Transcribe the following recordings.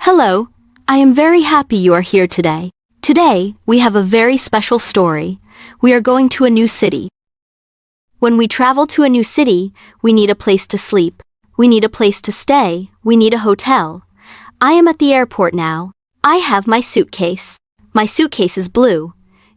Hello, I am very happy you are here today. Today, we have a very special story. We are going to a new city. When we travel to a new city, we need a place to sleep. We need a place to stay. We need a hotel. I am at the airport now. I have my suitcase. My suitcase is blue.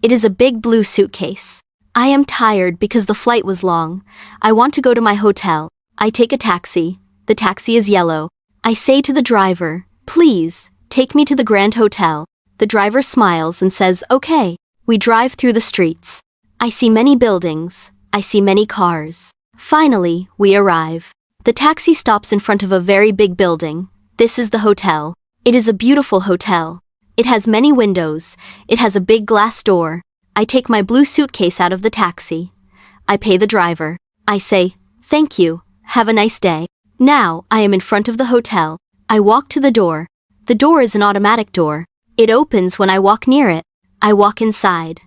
It is a big blue suitcase. I am tired because the flight was long. I want to go to my hotel. I take a taxi. The taxi is yellow. I say to the driver, "Please, take me to the Grand Hotel." The driver smiles and says, "Okay." We drive through the streets. I see many buildings. I see many cars. Finally, we arrive. The taxi stops in front of a very big building. This is the hotel. It is a beautiful hotel. It has many windows. It has a big glass door. I take my blue suitcase out of the taxi. I pay the driver. I say, "Thank you. Have a nice day." Now, I am in front of the hotel. I walk to the door. The door is an automatic door. It opens when I walk near it. I walk inside.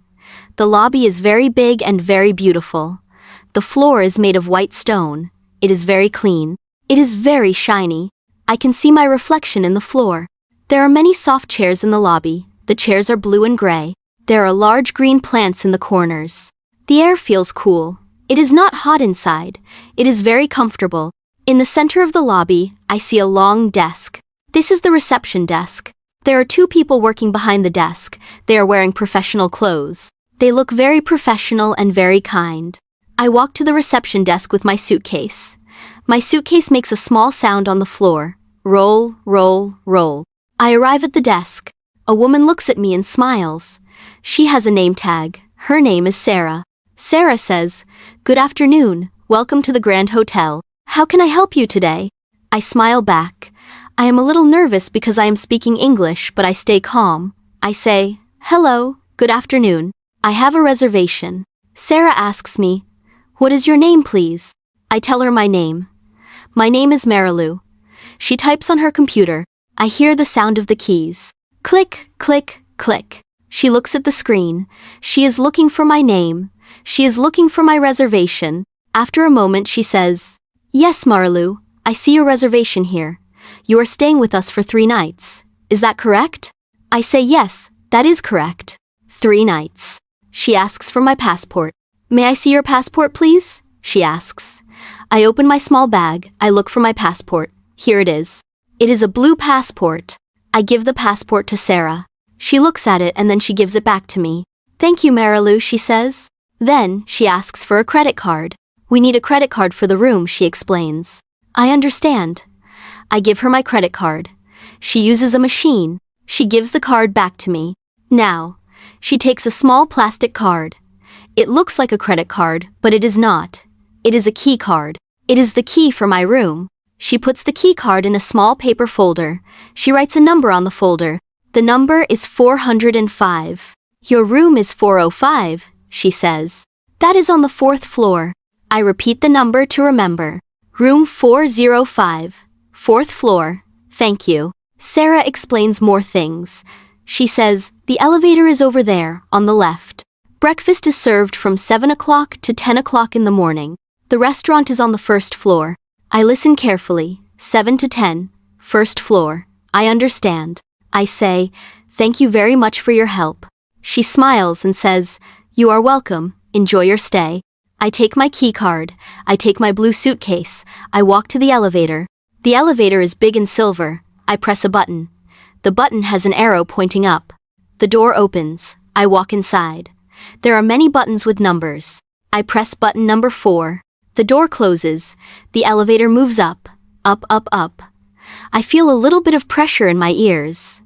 The lobby is very big and very beautiful. The floor is made of white stone. It is very clean. It is very shiny. I can see my reflection in the floor. There are many soft chairs in the lobby. The chairs are blue and gray. There are large green plants in the corners. The air feels cool. It is not hot inside. It is very comfortable. In the center of the lobby, I see a long desk. This is the reception desk. There are two people working behind the desk. They are wearing professional clothes. They look very professional and very kind. I walk to the reception desk with my suitcase. My suitcase makes a small sound on the floor. Roll, roll, roll. I arrive at the desk. A woman looks at me and smiles. She has a name tag. Her name is Sarah. Sarah says, "Good afternoon. Welcome to the Grand Hotel. How can I help you today?" I smile back. I am a little nervous because I am speaking English, but I stay calm. I say, "Hello, good afternoon. I have a reservation." Sarah asks me, "What is your name, please?" I tell her my name. My name is Marilou. She types on her computer. I hear the sound of the keys. Click, click, click. She looks at the screen. She is looking for my name. She is looking for my reservation. After a moment she says, "Yes, Marilou, I see your reservation here. You are staying with us for 3 nights. Is that correct?" I say, "Yes, that is correct. 3 nights. She asks for my passport. "May I see your passport, please?" she asks. I open my small bag. I look for my passport. Here it is. It is a blue passport. I give the passport to Sarah. She looks at it and then she gives it back to me. "Thank you, Marilou," she says. Then, she asks for a credit card. "We need a credit card for the room," she explains. I understand. I give her my credit card. She uses a machine. She gives the card back to me. Now, she takes a small plastic card. It looks like a credit card, but it is not. It is a key card. It is the key for my room. She puts the key card in a small paper folder. She writes a number on the folder. The number is 405. "Your room is 405, she says. "That is on the 4th floor. I repeat the number to remember. Room 405, 4th floor. Thank you. Sarah explains more things. She says, "The elevator is over there, on the left. Breakfast is served from 7 o'clock to 10 o'clock in the morning. The restaurant is on the 1st floor. I listen carefully. 7 to 10, 1st floor. I understand. I say, "Thank you very much for your help." She smiles and says, "You are welcome. Enjoy your stay." I take my key card. I take my blue suitcase. I walk to the elevator. The elevator is big and silver. I press a button. The button has an arrow pointing up. The door opens. I walk inside. There are many buttons with numbers. I press button number 4. The door closes. The elevator moves up, up, up, up. I feel a little bit of pressure in my ears.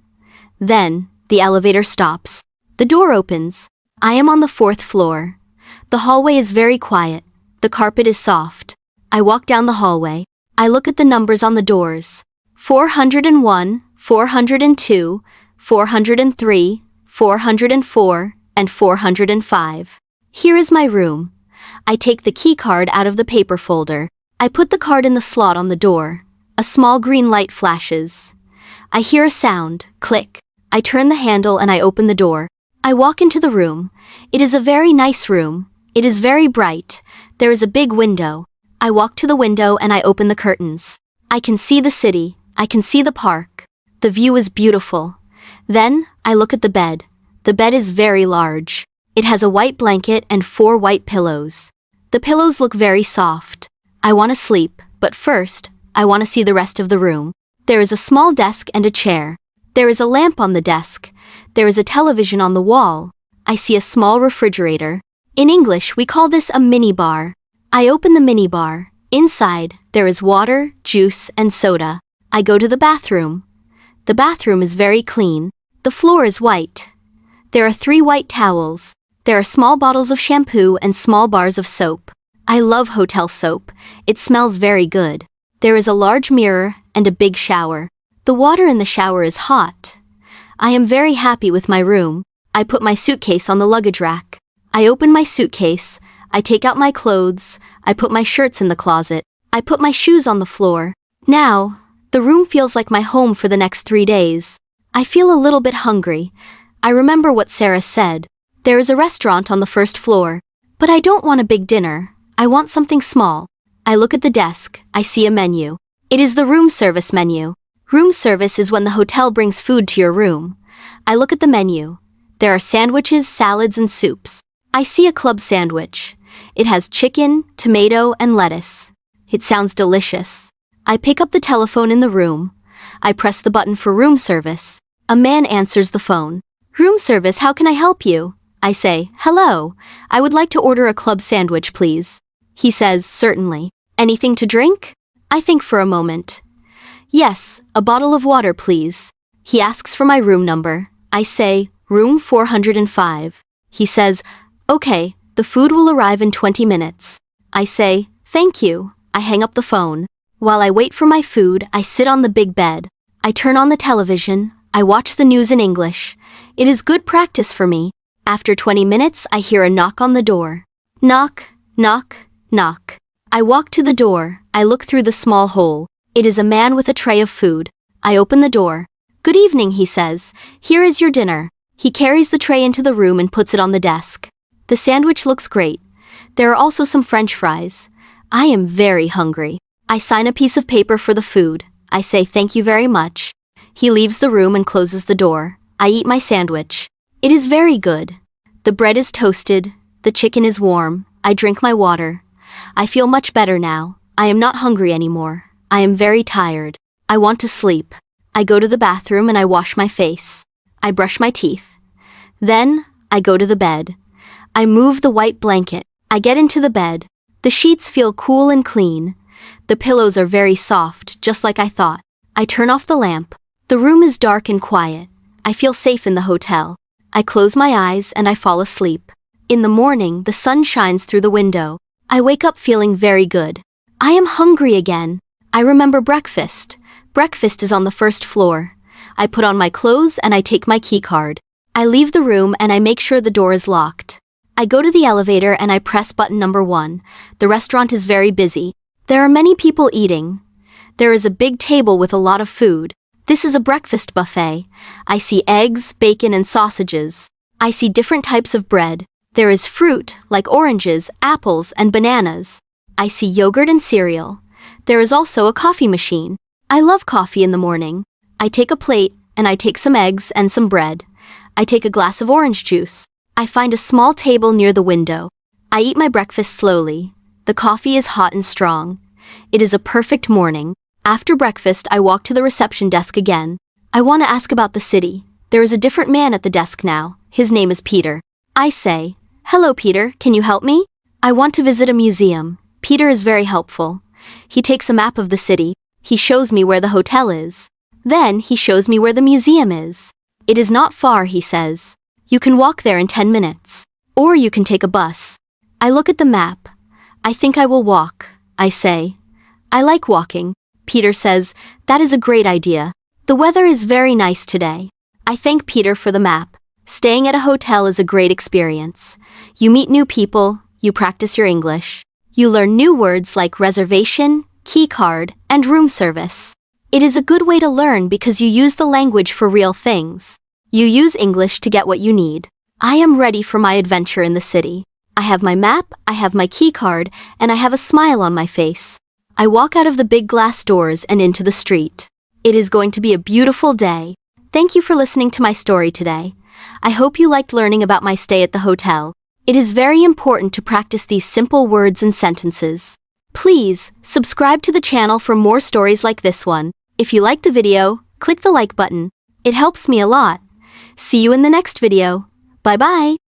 Then, the elevator stops. The door opens. I am on the 4th floor. The hallway is very quiet. The carpet is soft. I walk down the hallway. I look at the numbers on the doors. 401, 402, 403, 404, and 405. Here is my room. I take the key card out of the paper folder. I put the card in the slot on the door. A small green light flashes. I hear a sound, click. I turn the handle and I open the door. I walk into the room. It is a very nice room. It is very bright. There is a big window. I walk to the window and I open the curtains. I can see the city. I can see the park. The view is beautiful. Then, I look at the bed. The bed is very large. It has a white blanket and 4 white pillows. The pillows look very soft. I want to sleep, but first, I want to see the rest of the room. There is a small desk and a chair. There is a lamp on the desk. There is a television on the wall. I see a small refrigerator. In English, we call this a mini bar. I open the mini bar. Inside, there is water, juice, and soda. I go to the bathroom. The bathroom is very clean. The floor is white. There are 3 white towels. There are small bottles of shampoo and small bars of soap. I love hotel soap. It smells very good. There is a large mirror and a big shower. The water in the shower is hot. I am very happy with my room. I put my suitcase on the luggage rack. I open my suitcase. I take out my clothes. I put my shirts in the closet. I put my shoes on the floor. Now, the room feels like my home for the next 3 days. I feel a little bit hungry. I remember what Sarah said. There is a restaurant on the first floor. But I don't want a big dinner. I want something small. I look at the desk. I see a menu. It is the room service menu. Room service is when the hotel brings food to your room. I look at the menu. There are sandwiches, salads, and soups. I see a club sandwich. It has chicken, tomato, and lettuce. It sounds delicious. I pick up the telephone in the room. I press the button for room service. A man answers the phone. Room service, how can I help you? I say, hello. I would like to order a club sandwich, please. He says, certainly. Anything to drink? I think for a moment. Yes, a bottle of water, please. He asks for my room number. I say, room 405. He says, okay, the food will arrive in 20 minutes. I say, thank you. I hang up the phone. While I wait for my food, I sit on the big bed. I turn on the television. I watch the news in English. It is good practice for me. After 20 minutes, I hear a knock on the door. Knock, knock, knock. I walk to the door. I look through the small hole. It is a man with a tray of food. I open the door. Good evening, he says. Here is your dinner. He carries the tray into the room and puts it on the desk. The sandwich looks great. There are also some French fries. I am very hungry. I sign a piece of paper for the food. I say thank you very much. He leaves the room and closes the door. I eat my sandwich. It is very good. The bread is toasted. The chicken is warm. I drink my water. I feel much better now. I am not hungry anymore. I am very tired. I want to sleep. I go to the bathroom and I wash my face. I brush my teeth. Then, I go to the bed. I move the white blanket. I get into the bed. The sheets feel cool and clean. The pillows are very soft, just like I thought. I turn off the lamp. The room is dark and quiet. I feel safe in the hotel. I close my eyes and I fall asleep. In the morning, the sun shines through the window. I wake up feeling very good. I am hungry again. I remember breakfast. Breakfast is on the first floor. I put on my clothes and I take my key card. I leave the room and I make sure the door is locked. I go to the elevator and I press button number 1. The restaurant is very busy. There are many people eating. There is a big table with a lot of food. This is a breakfast buffet. I see eggs, bacon, and sausages. I see different types of bread. There is fruit, like oranges, apples, and bananas. I see yogurt and cereal. There is also a coffee machine. I love coffee in the morning. I take a plate, and I take some eggs and some bread. I take a glass of orange juice. I find a small table near the window. I eat my breakfast slowly. The coffee is hot and strong. It is a perfect morning. After breakfast, I walk to the reception desk again. I want to ask about the city. There is a different man at the desk now. His name is Peter. I say, hello Peter, can you help me? I want to visit a museum. Peter is very helpful. He takes a map of the city. He shows me where the hotel is. Then he shows me where the museum is. It is not far, he says. You can walk there in 10 minutes. Or you can take a bus. I look at the map. I think I will walk. I say, I like walking. Peter says, that is a great idea. The weather is very nice today. I thank Peter for the map. Staying at a hotel is a great experience. You meet new people, you practice your English. You learn new words like reservation, key card, and room service. It is a good way to learn because you use the language for real things. You use English to get what you need. I am ready for my adventure in the city. I have my map, I have my key card, and I have a smile on my face. I walk out of the big glass doors and into the street. It is going to be a beautiful day. Thank you for listening to my story today. I hope you liked learning about my stay at the hotel. It is very important to practice these simple words and sentences. Please, subscribe to the channel for more stories like this one. If you liked the video, click the like button. It helps me a lot. See you in the next video. Bye-bye.